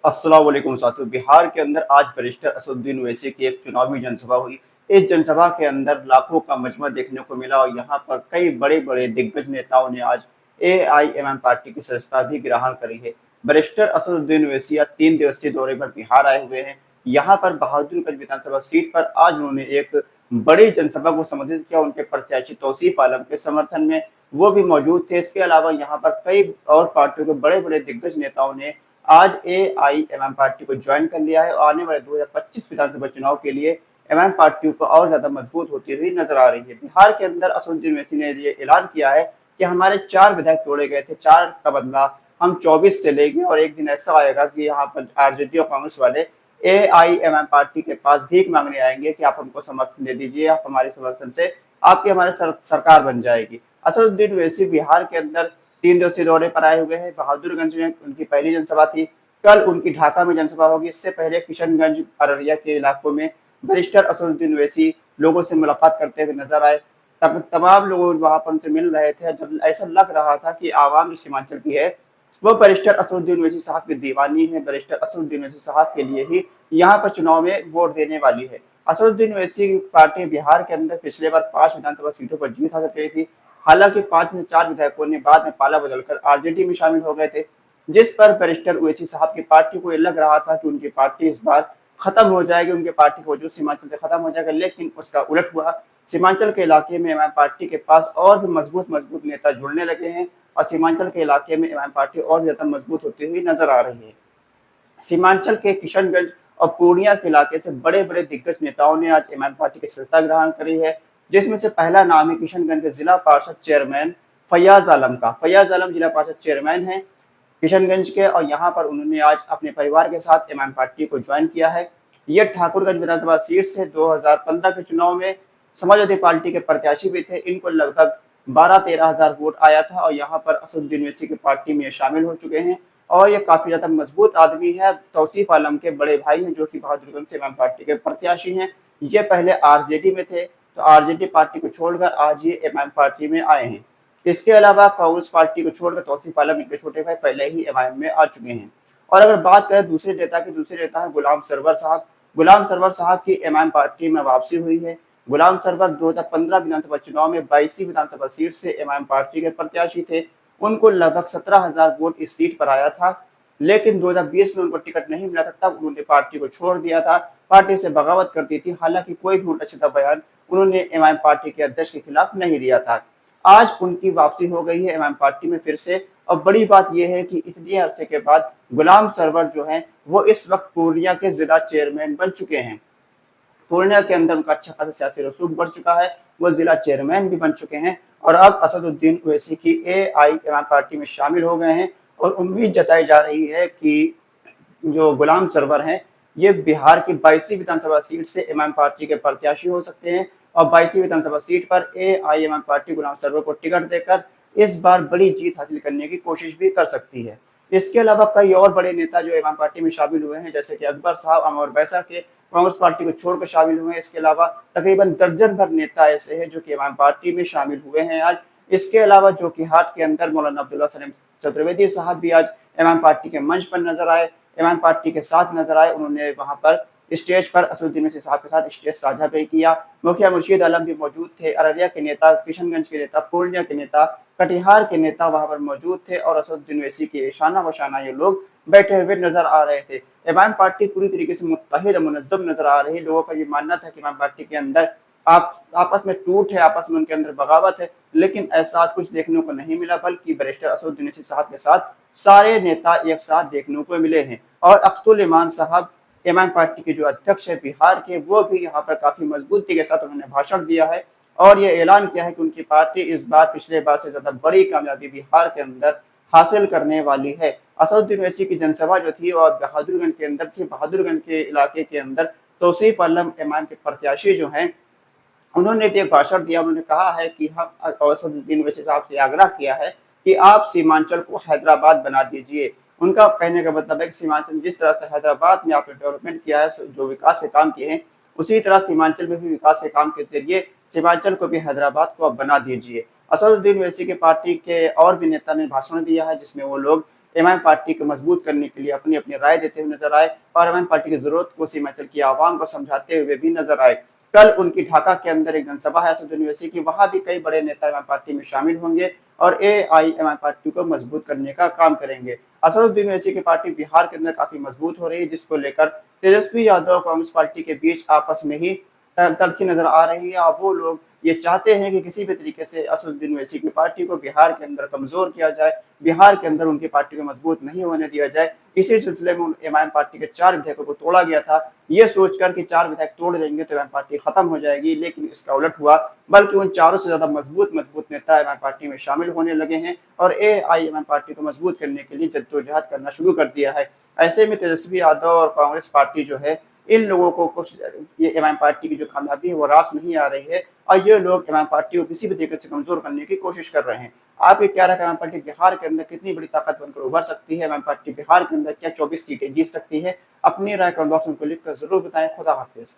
अस्सलाम वालेकुम साथियों। बिहार के अंदर आज बैरिस्टर असदुद्दीन ओवैसी की एक चुनावी जनसभा हुई। इस जनसभा के अंदर लाखों का मजमा देखने को मिला और यहाँ पर कई बड़े बड़े दिग्गज नेताओं ने आज एआईएमआईएम पार्टी की सदस्यता भी ग्रहण करी है। बैरिस्टर असदुद्दीन ओवैसी आज 3 दिवसीय दौरे पर बिहार आए हुए हैं। यहाँ पर बहादुरगंज विधानसभा सीट पर आज उन्होंने एक बड़ी जनसभा को संबोधित किया। उनके प्रत्याशी तौसीफ आलम के समर्थन में वो भी मौजूद थे। इसके अलावा यहाँ पर कई और पार्टियों के बड़े बड़े दिग्गज नेताओं ने आज एआईएमआईएम पार्टी को ज्वाइन कर लिया है और आने वाले 2025 विधानसभा चुनाव के लिए एमआईएम पार्टी को और ज्यादा मजबूत होती हुई नजर आ रही है। बिहार के अंदर असदुद्दीन ओवैसी ने ये ऐलान किया है कि हमारे 4 विधायक तोड़े गए थे, 4 का बदला हम 24 से लेंगे और एक दिन ऐसा आएगा कि यहाँ पर आरजेडी और कांग्रेस वाले एआईएमआईएम पार्टी के पास भीख मांगने आएंगे कि आप हमको समर्थन दे दीजिए, आप हमारे समर्थन से आपकी हमारे सरकार बन जाएगी। असदुद्दीन ओवैसी बिहार के अंदर 3 दिवसीय दौरे पर आए हुए हैं। बहादुरगंज में उनकी पहली जनसभा थी। कल उनकी ढाका में जनसभा होगी। इससे पहले किशनगंज, अररिया के इलाकों में बैरिस्टर असदुद्दीन ओवैसी लोगों से मुलाकात करते हुए नजर आए। तब तमाम लोग वहां पर उनसे मिल रहे थे। जब ऐसा लग रहा था कि आवाम जो सीमांचल की है वो बैरिस्टर असदुद्दीन ओवैसी साहब की दीवानी है, बैरिस्टर असदुद्दीन ओवैसी साहब के लिए ही यहाँ पर चुनाव में वोट देने वाली है। असदुद्दीन ओवैसी की पार्टी बिहार के अंदर पिछले बार 5 विधानसभा सीटों पर जीत हासिल करी थी। हालांकि 5 में से 4 विधायकों ने बाद में पाला बदलकर आरजेडी में शामिल हो गए थे, जिस पर बैरिस्टर ओवैसी साहब की पार्टी को ये लग रहा था कि उनकी पार्टी इस बार खत्म हो जाएगी, उनकी पार्टी का वजूद सीमांचल से खत्म हो जाएगा, लेकिन उसका उलट हुआ। सीमांचल के इलाके में एमआईएम पार्टी के पास और भी मजबूत मजबूत नेता जुड़ने लगे हैं और सीमांचल के इलाके में एमआईएम पार्टी और ज्यादा मजबूत होती हुई नजर आ रही है। सीमांचल के किशनगंज और पूर्णिया के इलाके से बड़े बड़े दिग्गज नेताओं ने आज एमआईएम पार्टी की सदस्यता ग्रहण करी है, जिसमें से पहला नाम है किशनगंज के जिला पार्षद चेयरमैन फैयाज आलम का। फैयाज आलम जिला पार्षद चेयरमैन है किशनगंज के और यहाँ पर उन्होंने आज अपने परिवार के साथ एमआईएम पार्टी को ज्वाइन किया है। ये ठाकुरगंज विधानसभा सीट से 2015 के चुनाव में समाजवादी पार्टी के प्रत्याशी भी थे। इनको लगभग 12-13 हजार वोट आया था और यहाँ पर असदुद्दीन ओवैसी की पार्टी में शामिल हो चुके हैं और ये काफी ज्यादा मजबूत आदमी है। तौसीफ आलम के बड़े भाई हैं जो कि बहादुरगंज से एमआईएम पार्टी के प्रत्याशी हैं। ये पहले आरजेडी में थे तो आरजेडी पार्टी को छोड़कर आज ये एमआईएम पार्टी में आए हैं। इसके अलावा कांग्रेस पार्टी को छोड़कर तौसीफ आलम, इनके छोटे भाई, पहले ही एमआईएम में आ चुके हैं। और अगर बात करें दूसरे नेता की, दूसरे नेता है गुलाम सरवर साहब। गुलाम सरवर साहब की एमआईएम पार्टी में वापसी हुई है। गुलाम सरवर 2015 विधानसभा चुनाव में 22 विधानसभा सीट से एमआईएम पार्टी के प्रत्याशी थे। उनको लगभग 17,000 वोट इस सीट पर आया था, लेकिन 2020 में उनको टिकट नहीं मिला था, तब उन्होंने पार्टी को छोड़ दिया था, पार्टी से बगावत कर दी थी। हालांकि कोई भी उल्टा सीधा बयान उन्होंने एमआईएम पार्टी के अध्यक्ष के खिलाफ नहीं दिया था। आज उनकी वापसी हो गई है एमआईएम पार्टी में फिर से। और बड़ी बात यह है कि इतने अरसे के बाद गुलाम सरवर जो है वो इस वक्त पूर्णिया के जिला चेयरमैन बन चुके हैं। पूर्णिया के अंदर उनका अच्छा खासा सियासी रसूख बढ़ चुका है, वो जिला चेयरमैन भी बन चुके हैं और अब असदुद्दीन ओवैसी की एआईएमआईएम पार्टी में शामिल हो गए हैं। और उम्मीद जताई जा रही है कि जो गुलाम सरवर हैं ये बिहार की 22वीं विधानसभा सीट से एमआईएम पार्टी के प्रत्याशी हो सकते हैं और 22वीं विधानसभा सीट पर एआईएमआईएम पार्टी गुलाम सरवर को टिकट देकर इस बार बड़ी जीत हासिल करने की कोशिश भी कर सकती है। इसके अलावा कई और बड़े नेता जो एमआईएम पार्टी में शामिल हुए हैं, जैसे कि अकबर साहब अमर वैसा के कांग्रेस पार्टी को छोड़कर शामिल हुए हैं। इसके अलावा तकरीबन दर्जन भर नेता ऐसे हैं जो कि एमआईएम पार्टी में शामिल हुए हैं आज। इसके अलावा जो कि हाट के अंदर मौलाना अब्दुल्ला सलीम चतुर्वेदी साहब भी आज एमआईएम पार्टी के मंच पर नजर आए, एमआईएम पार्टी के साथ नजर आए। उन्होंने वहां पर स्टेज पर असदुद्दीन ओवैसी साहब के साथ स्टेज साझा भी किया। मुखिया मुर्शीद आलम भी मौजूद थे, अररिया के नेता, किशनगंज के नेता, पूर्णिया के नेता, कटिहार के नेता वहां पर मौजूद थे और असदुद्दीन ओवैसी के शाना बशाना ये लोग बैठे हुए नजर आ रहे थे। एमआईएम पार्टी पूरी तरीके से मुत्तहिद और मुनज़्ज़म नजर आ रही है। लोगों का ये मानना था कि एमआईएम पार्टी के अंदर आपस में टूट है, आपस में उनके अंदर बगावत है, लेकिन ऐसा कुछ देखने को नहीं मिला, बल्कि बैरिस्टर असदुद्दीन ओवैसी साहब के साथ सारे नेता एक साथ देखने को मिले हैं। और अख्तुल इमान साहब एमआईएम पार्टी के जो अध्यक्ष है बिहार के, वो भी यहाँ पर काफी मजबूती के साथ उन्होंने भाषण दिया है और ये ऐलान किया है कि उनकी पार्टी इस बार पिछले बार से ज्यादा बड़ी कामयाबी बिहार के अंदर हासिल करने वाली है। असदुद्दीन ओवैसी की जनसभा जो थी और बहादुरगंज के अंदर थी। बहादुरगंज के इलाके के अंदर तौसीफ आलम एमआईएम के प्रत्याशी जो हैं उन्होंने भी एक भाषण दिया। उन्होंने कहा है कि हम असदुद्दीन ओवैसी साहब से आग्रह किया है कि आप सीमांचल को हैदराबाद बना दीजिए। उनका कहने का मतलब है कि सीमांचल जिस तरह से हैदराबाद में आपने डेवलपमेंट किया है, जो विकास के काम किए हैं, उसी तरह सीमांचल में भी विकास के काम के जरिए सीमांचल को भी हैदराबाद को अब बना दीजिए। असदुद्दीन ओवैसी के पार्टी के और भी नेता ने भाषण दिया है जिसमें वो लोग एमआईएम पार्टी को मजबूत करने के लिए अपनी अपनी राय देते हुए नजर आए और एमआईएम पार्टी की जरूरत को सीमांचल की आवाम को समझाते हुए भी नजर आए। कल उनकी ढाका के अंदर एक जनसभा है असदुद्दीन ओवैसी की, वहां भी कई बड़े नेता एमआईएम पार्टी में शामिल होंगे और एआईएमआईएम पार्टी को मजबूत करने का काम करेंगे। असदुद्दीन ओवैसी की पार्टी बिहार के अंदर काफी मजबूत हो रही है, जिसको लेकर तेजस्वी यादव और कांग्रेस पार्टी के बीच आपस में ही तल्खी नजर आ रही है। और वो लोग ये चाहते हैं कि किसी भी तरीके से असदुद्दीन ओवैसी की पार्टी को बिहार के अंदर कमजोर किया जाए, बिहार के अंदर उनकी पार्टी को मजबूत नहीं होने दिया जाए। इसी सिलसिले में एमआईएम पार्टी के 4 विधायकों को तोड़ा गया था, ये सोचकर कि 4 विधायक तोड़ देंगे तो एमआईएम पार्टी खत्म हो जाएगी, लेकिन इसका उलट हुआ, बल्कि उन चारों से ज्यादा मजबूत मजबूत नेता एमआईएम पार्टी में शामिल होने लगे हैं और एआईएमआईएम पार्टी को मजबूत करने के लिए जद्दोजहद करना शुरू कर दिया है। ऐसे में तेजस्वी यादव और कांग्रेस पार्टी जो है, इन लोगों को कुछ ये एमआईएम पार्टी की जो कामयाबी है वो रास नहीं आ रही है और ये लोग एमआईएम पार्टी को किसी भी तरीके से कमजोर करने की कोशिश कर रहे हैं। आपके क्या रहा एमआईएम पार्टी बिहार के अंदर कितनी बड़ी ताकत बनकर उभर सकती है? एमआईएम पार्टी बिहार के अंदर क्या 24 सीटें जीत सकती है? अपनी राय कमेंट बॉक्स में लिखकर जरूर बताएं। खुदा हाफिज।